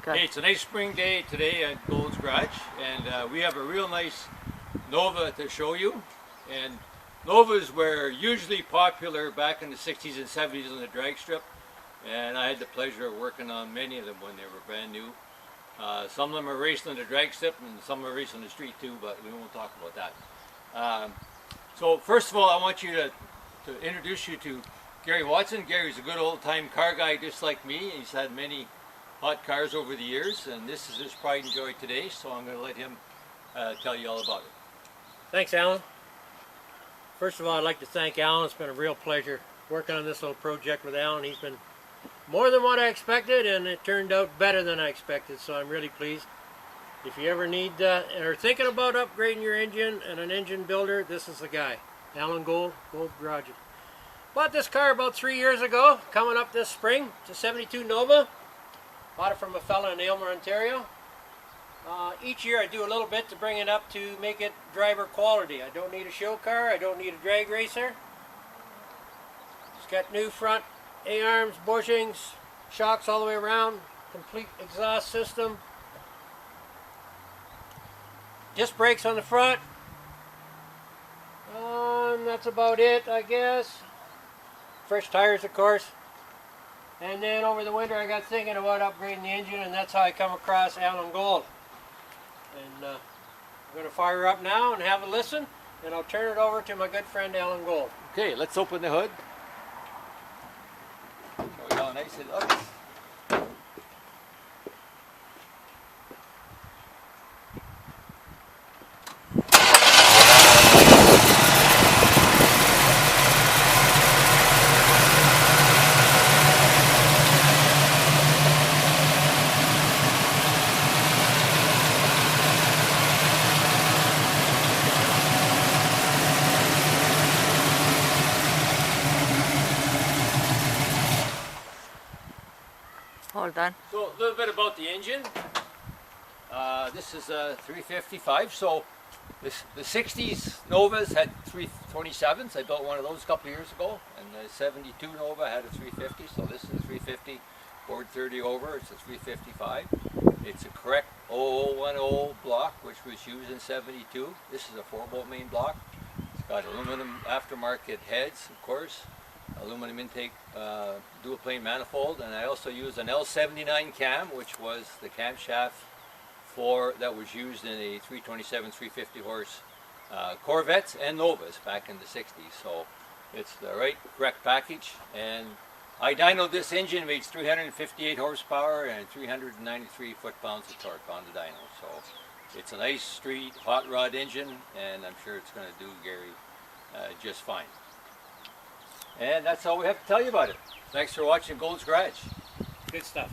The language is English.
Good. Hey, it's a nice spring day today at Gold's Garage, and we have a real nice Nova to show you. And Novas were usually popular back in the 60s and 70s on the drag strip, and I had the pleasure of working on many of them when they were brand new. Some of them are racing on the drag strip and some are racing on the street too, but we won't talk about that. So first of all, I want you to introduce you to Gary Watson. Gary's a good old-time car guy just like me. He's had many hot cars over the years, and this is his pride and joy today, so I'm going to let him tell you all about it. Thanks, Alan. First of all, I'd like to thank Alan. It's been a real pleasure working on this little project with Alan. He's been more than what I expected, and it turned out better than I expected, so I'm really pleased. If you ever need or thinking about upgrading your engine and an engine builder, this is the guy. Alan Gold, Gold Garage. Bought this car about 3 years ago, coming up this spring. It's a 72 Nova. Bought it from a fella in Aylmer, Ontario. Each year I do a little bit to bring it up to make it driver quality. I don't need a show car, I don't need a drag racer. It's got new front A-arms, bushings, shocks all the way around, complete exhaust system. Disc brakes on the front. And that's about it, I guess. Fresh tires, of course. And then over the winter I got thinking about upgrading the engine, and that's how I come across Alan Gold. And I'm going to fire her up now and have a listen, and I'll turn it over to my good friend Alan Gold. Okay, let's open the hood. Show you how nice it looks. Hold on. So a little bit about the engine. This is a 355. So the 60s Novas had 327s. I built one of those a couple of years ago, and the 72 Nova had a 350. So this is a 350, board 30 over. It's a 355. It's a correct 0010 block, which was used in 72. This is a 4-bolt main block. It's got aluminum aftermarket heads, of course. Aluminum intake dual plane manifold, and I also use an L79 cam, which was the camshaft that was used in a 327, 350 horse Corvettes and NOVAS back in the 60s. So it's the correct package, and I dynoed this engine, made 358 horsepower and 393 foot-pounds of torque on the dyno. So it's a nice street hot rod engine, and I'm sure it's going to do Gary just fine. And that's all we have to tell you about it. Thanks for watching Gold's Garage. Good stuff.